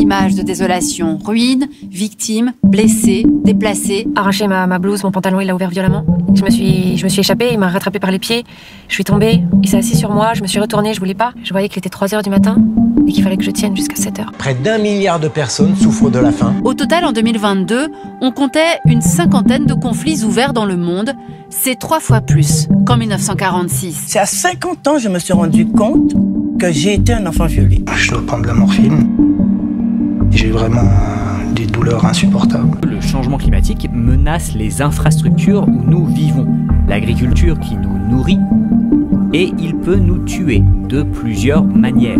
images de désolation. Ruines, victimes, blessés, déplacés. Arraché ma blouse, mon pantalon, il l'a ouvert violemment. Je me suis échappée, il m'a rattrapée par les pieds. Je suis tombée, il s'est assis sur moi, je me suis retournée, je voulais pas. Je voyais qu'il était 3h du matin et qu'il fallait que je tienne jusqu'à 7h. Près d'1 milliard de personnes souffrent de la faim. Au total, en 2022, on comptait une 50aine de conflits ouverts dans le monde. C'est 3 fois plus qu'en 1946. C'est à 50 ans que je me suis rendu compte que j'ai été un enfant violé. Je dois prendre de la morphine. J'ai vraiment des douleurs insupportables. Le changement climatique menace les infrastructures où nous vivons, l'agriculture qui nous nourrit, et il peut nous tuer de plusieurs manières.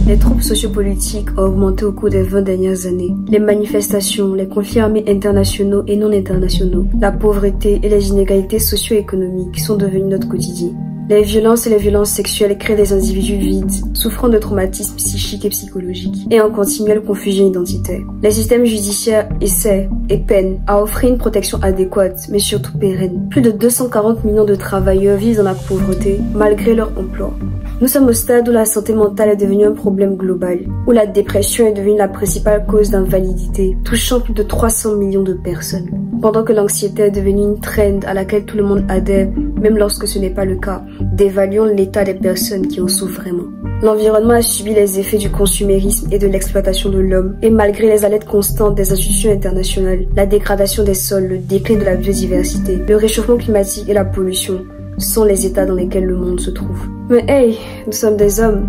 Les troubles sociopolitiques ont augmenté au cours des 20 dernières années. Les manifestations, les conflits armés internationaux et non internationaux, la pauvreté et les inégalités socio-économiques sont devenus notre quotidien. Les violences et les violences sexuelles créent des individus vides, souffrant de traumatismes psychiques et psychologiques, et en continuelle confusion identitaire. Les systèmes judiciaires essaient et peinent à offrir une protection adéquate, mais surtout pérenne. Plus de 240 millions de travailleurs vivent dans la pauvreté, malgré leur emploi. Nous sommes au stade où la santé mentale est devenue un problème global, où la dépression est devenue la principale cause d'invalidité, touchant plus de 300 millions de personnes. Pendant que l'anxiété est devenue une trend à laquelle tout le monde adhère, même lorsque ce n'est pas le cas, d'évaluer l'état des personnes qui en souffrent vraiment. L'environnement a subi les effets du consumérisme et de l'exploitation de l'homme, et malgré les alertes constantes des institutions internationales, la dégradation des sols, le déclin de la biodiversité, le réchauffement climatique et la pollution sont les états dans lesquels le monde se trouve. Mais hey, nous sommes des hommes.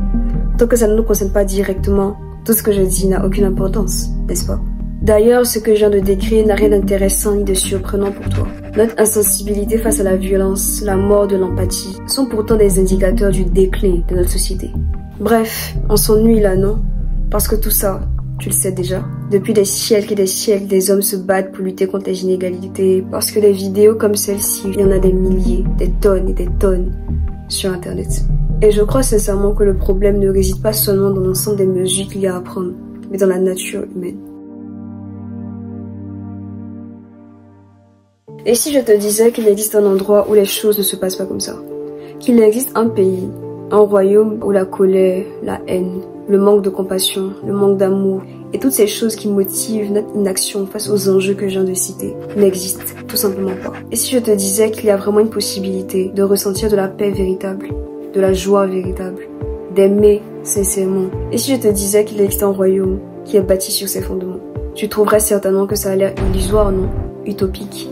Tant que ça ne nous concerne pas directement, tout ce que je dis n'a aucune importance, n'est-ce pas? D'ailleurs, ce que je viens de décrire n'a rien d'intéressant ni de surprenant pour toi. Notre insensibilité face à la violence, la mort de l'empathie, sont pourtant des indicateurs du déclin de notre société. Bref, on s'ennuie là, non? Parce que tout ça, tu le sais déjà. Depuis des siècles et des siècles, des hommes se battent pour lutter contre les inégalités, parce que des vidéos comme celle-ci, il y en a des milliers, des tonnes et des tonnes sur Internet. Et je crois sincèrement que le problème ne réside pas seulement dans l'ensemble des mesures qu'il y a à prendre, mais dans la nature humaine. Et si je te disais qu'il existe un endroit où les choses ne se passent pas comme ça? Qu'il existe un pays, un royaume où la colère, la haine, le manque de compassion, le manque d'amour et toutes ces choses qui motivent notre inaction face aux enjeux que je viens de citer n'existent tout simplement pas. Et si je te disais qu'il y a vraiment une possibilité de ressentir de la paix véritable, de la joie véritable, d'aimer sincèrement? Et si je te disais qu'il existe un royaume qui est bâti sur ces fondements? Tu trouverais certainement que ça a l'air illusoire, non? Utopique.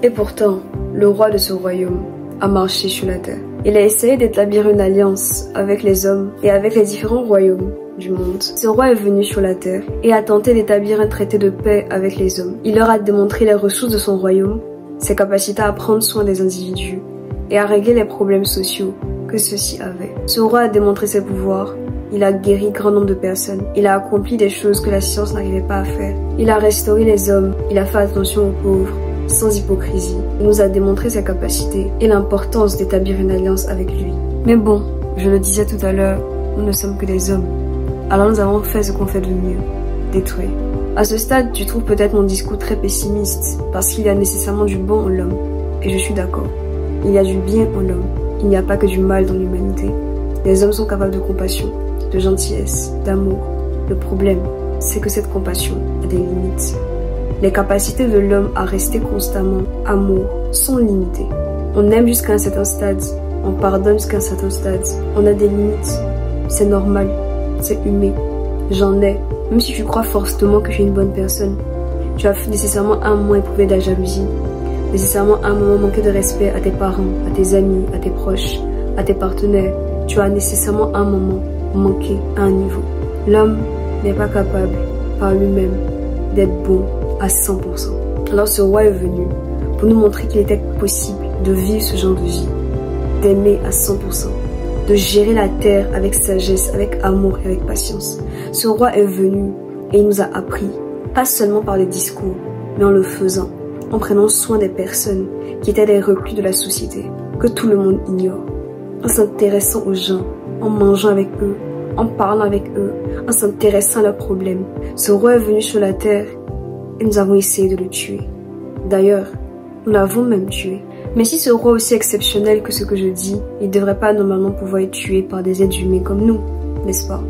Et pourtant, le roi de ce royaume a marché sur la terre. Il a essayé d'établir une alliance avec les hommes et avec les différents royaumes du monde. Ce roi est venu sur la terre et a tenté d'établir un traité de paix avec les hommes. Il leur a démontré les ressources de son royaume, ses capacités à prendre soin des individus et à régler les problèmes sociaux que ceux-ci avaient. Ce roi a démontré ses pouvoirs. Il a guéri grand nombre de personnes. Il a accompli des choses que la science n'arrivait pas à faire. Il a restauré les hommes. Il a fait attention aux pauvres. Sans hypocrisie, il nous a démontré sa capacité et l'importance d'établir une alliance avec lui. Mais bon, je le disais tout à l'heure, nous ne sommes que des hommes. Alors nous avons fait ce qu'on fait de mieux, détruire. À ce stade, tu trouves peut-être mon discours très pessimiste, parce qu'il y a nécessairement du bon en l'homme. Et je suis d'accord. Il y a du bien en l'homme. Il n'y a pas que du mal dans l'humanité. Les hommes sont capables de compassion, de gentillesse, d'amour. Le problème, c'est que cette compassion a des limites. Les capacités de l'homme à rester constamment amour sont limitées. On aime jusqu'à un certain stade, on pardonne jusqu'à un certain stade. On a des limites, c'est normal, c'est humain. J'en ai, même si tu crois fortement que je suis une bonne personne. Tu as nécessairement un moment éprouvé de la jalousie, nécessairement un moment manqué de respect à tes parents, à tes amis, à tes proches, à tes partenaires. Tu as nécessairement un moment manqué à un niveau. L'homme n'est pas capable, par lui-même, d'être bon à 100%. Alors ce roi est venu pour nous montrer qu'il était possible de vivre ce genre de vie, d'aimer à 100%, de gérer la terre avec sagesse, avec amour et avec patience. Ce roi est venu et il nous a appris, pas seulement par les discours, mais en le faisant, en prenant soin des personnes qui étaient des reclus de la société, que tout le monde ignore, en s'intéressant aux gens, en mangeant avec eux, en parlant avec eux, en s'intéressant à leurs problèmes. Ce roi est venu sur la terre et nous avons essayé de le tuer. D'ailleurs, nous l'avons même tué. Mais si ce roi est aussi exceptionnel que ce que je dis, il ne devrait pas normalement pouvoir être tué par des êtres humains comme nous, n'est-ce pas?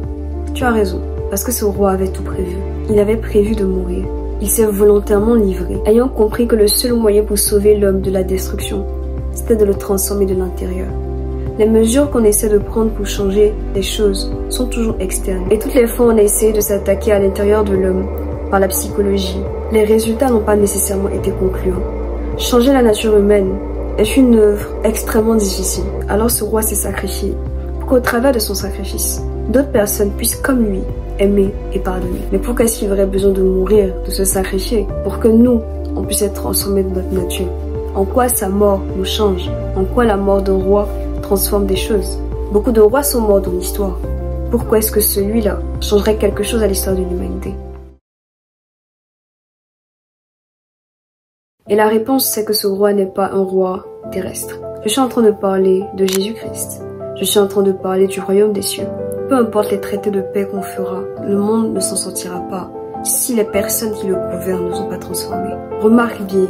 Tu as raison, parce que ce roi avait tout prévu. Il avait prévu de mourir. Il s'est volontairement livré, ayant compris que le seul moyen pour sauver l'homme de la destruction, c'était de le transformer de l'intérieur. Les mesures qu'on essaie de prendre pour changer les choses sont toujours externes. Et toutes les fois on a essayé de s'attaquer à l'intérieur de l'homme, par la psychologie, les résultats n'ont pas nécessairement été concluants. Changer la nature humaine est une œuvre extrêmement difficile. Alors ce roi s'est sacrifié, pour qu'au travers de son sacrifice, d'autres personnes puissent comme lui aimer et pardonner. Mais pourquoi est-ce qu'il aurait besoin de mourir, de se sacrifier, pour que nous, on puisse être transformés de notre nature? En quoi sa mort nous change? En quoi la mort d'un roi transforme des choses? Beaucoup de rois sont morts dans l'histoire. Pourquoi est-ce que celui-là changerait quelque chose à l'histoire de l'humanité? Et la réponse, c'est que ce roi n'est pas un roi terrestre. Je suis en train de parler de Jésus-Christ. Je suis en train de parler du royaume des cieux. Peu importe les traités de paix qu'on fera, le monde ne s'en sortira pas si les personnes qui le gouvernent ne sont pas transformées. Remarque bien,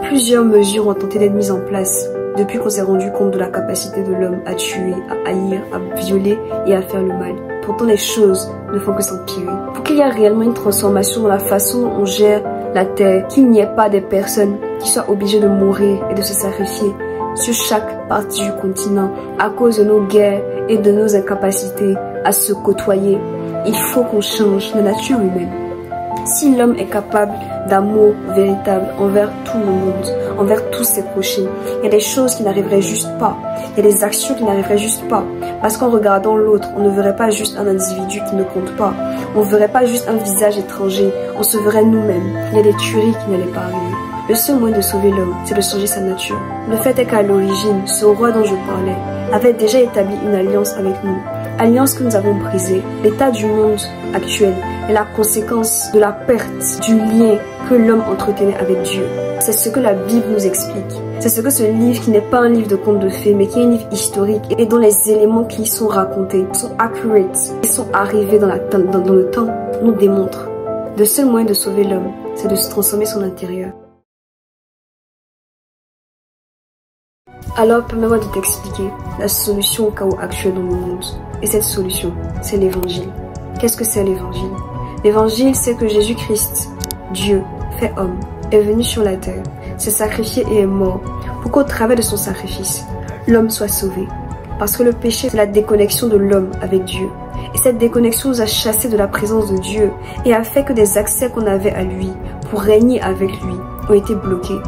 plusieurs mesures ont tenté d'être mises en place depuis qu'on s'est rendu compte de la capacité de l'homme à tuer, à haïr, à violer et à faire le mal. Pourtant, les choses ne font que s'empirer. Pour qu'il y ait réellement une transformation dans la façon dont on gère la terre, qu'il n'y ait pas des personnes qui soient obligées de mourir et de se sacrifier sur chaque partie du continent à cause de nos guerres et de nos incapacités à se côtoyer, il faut qu'on change la nature humaine. Si l'homme est capable d'amour véritable envers tout le monde, envers tous ses prochains, il y a des choses qui n'arriveraient juste pas. Il y a des actions qui n'arriveraient juste pas. Parce qu'en regardant l'autre, on ne verrait pas juste un individu qui ne compte pas. On ne verrait pas juste un visage étranger. On se verrait nous-mêmes. Il y a des tueries qui n'allaient pas arriver. Le seul moyen de sauver l'homme, c'est de changer sa nature. Le fait est qu'à l'origine, ce roi dont je parlais avait déjà établi une alliance avec nous. Alliance que nous avons brisée. L'état du monde actuel est la conséquence de la perte du lien que l'homme entretenait avec Dieu. C'est ce que la Bible nous explique. C'est ce que ce livre, qui n'est pas un livre de contes de fées, mais qui est un livre historique et dont les éléments qui y sont racontés sont accurate et sont arrivés dans le temps, nous démontrent. Le seul moyen de sauver l'homme, c'est de se transformer son intérieur. Alors, permets-moi de t'expliquer la solution au chaos actuel dans le monde. Et cette solution, c'est l'évangile. Qu'est-ce que c'est l'évangile? L'évangile, c'est que Jésus-Christ, Dieu, fait homme, est venu sur la terre, s'est sacrifié et est mort, pour qu'au travers de son sacrifice, l'homme soit sauvé. Parce que le péché, c'est la déconnexion de l'homme avec Dieu. Et cette déconnexion nous a chassés de la présence de Dieu et a fait que des accès qu'on avait à lui pour régner avec lui ont été bloqués.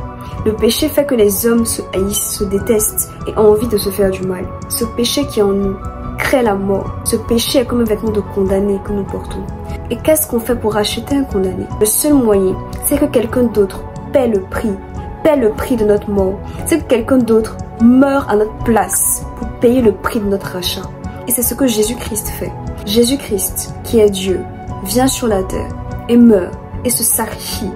Le péché fait que les hommes se haïssent, se détestent et ont envie de se faire du mal. Ce péché qui est en nous crée la mort. Ce péché est comme un vêtement de condamné que nous portons. Et qu'est-ce qu'on fait pour racheter un condamné? Le seul moyen, c'est que quelqu'un d'autre paie le prix de notre mort. C'est que quelqu'un d'autre meure à notre place pour payer le prix de notre rachat. Et c'est ce que Jésus-Christ fait. Jésus-Christ, qui est Dieu, vient sur la terre et meurt et se sacrifie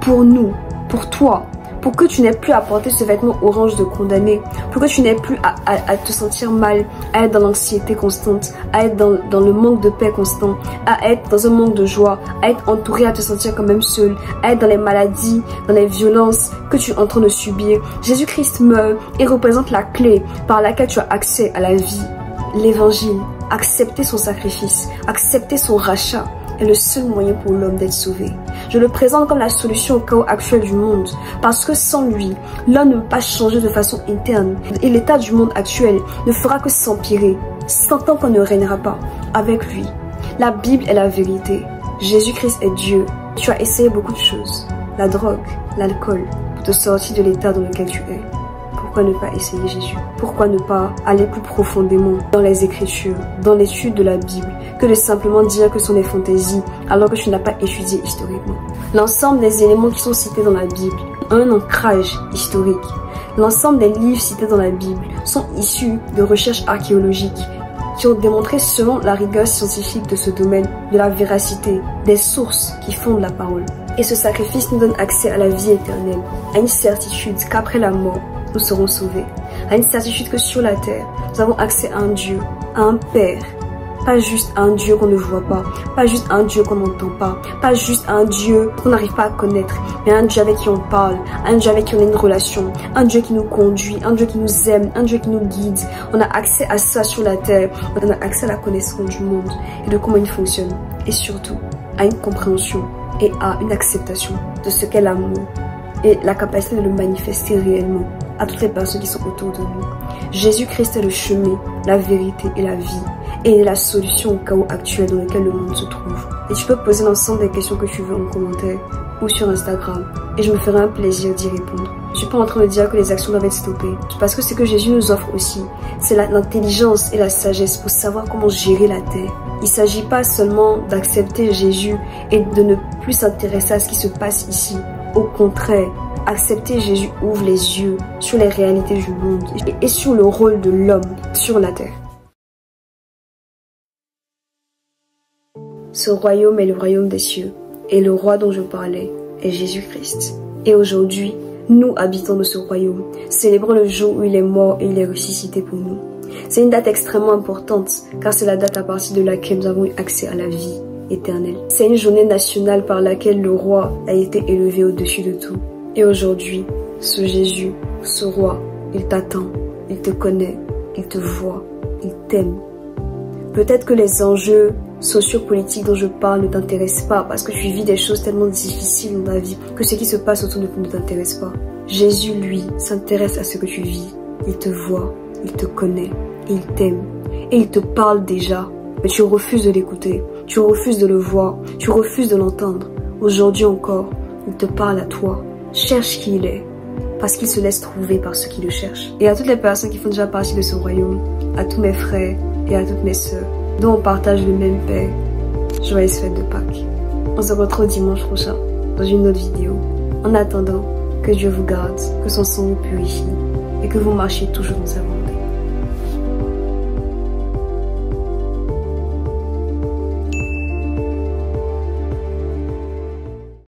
pour nous, pour toi, pour que tu n'aies plus à porter ce vêtement orange de condamné, pour que tu n'aies plus à te sentir mal, à être dans l'anxiété constante, à être dans le manque de paix constant, à être dans un manque de joie, à être entouré, à te sentir quand même seul, à être dans les maladies, dans les violences que tu es en train de subir. Jésus-Christ meurt et représente la clé par laquelle tu as accès à la vie. L'évangile, accepter son sacrifice, accepter son rachat, est le seul moyen pour l'homme d'être sauvé. Je le présente comme la solution au chaos actuel du monde, parce que sans lui, l'homme ne peut pas changer de façon interne, et l'état du monde actuel ne fera que s'empirer, tant qu'on ne régnera pas avec lui. La Bible est la vérité. Jésus-Christ est Dieu. Tu as essayé beaucoup de choses, la drogue, l'alcool, pour te sortir de l'état dans lequel tu es. Pourquoi ne pas essayer Jésus? Pourquoi ne pas aller plus profondément dans les Écritures, dans l'étude de la Bible, que de simplement dire que ce sont des fantaisies alors que tu n'as pas étudié historiquement? L'ensemble des éléments qui sont cités dans la Bible ont un ancrage historique. L'ensemble des livres cités dans la Bible sont issus de recherches archéologiques qui ont démontré, selon la rigueur scientifique de ce domaine, de la véracité, des sources qui fondent la parole. Et ce sacrifice nous donne accès à la vie éternelle, à une certitude qu'après la mort, nous serons sauvés, à une certitude que sur la terre, nous avons accès à un Dieu, à un Père pas juste à un Dieu qu'on ne voit pas juste à un Dieu qu'on n'entend pas juste à un Dieu qu'on n'arrive pas à connaître, mais à un Dieu avec qui on parle, un Dieu avec qui on a une relation, un Dieu qui nous conduit, un Dieu qui nous aime, un Dieu qui nous guide. On a accès à ça sur la terre, on a accès à la connaissance du monde et de comment il fonctionne, et surtout à une compréhension et à une acceptation de ce qu'est l'amour et la capacité de le manifester réellement à toutes les personnes qui sont autour de nous. Jésus-Christ est le chemin, la vérité et la vie, et il est la solution au chaos actuel dans lequel le monde se trouve. Et tu peux poser l'ensemble des questions que tu veux en commentaire ou sur Instagram, et je me ferai un plaisir d'y répondre. Je suis pas en train de dire que les actions doivent être stoppées, parce que ce que Jésus nous offre aussi, c'est l'intelligence et la sagesse pour savoir comment gérer la terre. Il s'agit pas seulement d'accepter Jésus et de ne plus s'intéresser à ce qui se passe ici. Au contraire, accepter Jésus ouvre les yeux sur les réalités du monde et sur le rôle de l'homme sur la terre. Ce royaume est le royaume des cieux, et le roi dont je parlais est Jésus-Christ. Et aujourd'hui, nous habitons de ce royaume, célébrons le jour où il est mort et il est ressuscité pour nous. C'est une date extrêmement importante, car c'est la date à partir de laquelle nous avons eu accès à la vie éternelle. C'est une journée nationale par laquelle le roi a été élevé au-dessus de tout. Et aujourd'hui, ce Jésus, ce roi, il t'attend, il te connaît, il te voit, il t'aime. Peut-être que les enjeux sociopolitiques dont je parle ne t'intéressent pas parce que tu vis des choses tellement difficiles dans ta vie que ce qui se passe autour de toi ne t'intéresse pas. Jésus, lui, s'intéresse à ce que tu vis. Il te voit, il te connaît, il t'aime et il te parle déjà. Mais tu refuses de l'écouter, tu refuses de le voir, tu refuses de l'entendre. Aujourd'hui encore, il te parle à toi. Cherche qui il est, parce qu'il se laisse trouver par ceux qui le cherchent. Et à toutes les personnes qui font déjà partie de ce royaume, à tous mes frères et à toutes mes sœurs, dont on partage le même Père, joyeuse fête de Pâques. On se retrouve dimanche prochain dans une autre vidéo. En attendant, que Dieu vous garde, que son sang vous purifie et que vous marchiez toujours dans sa volonté.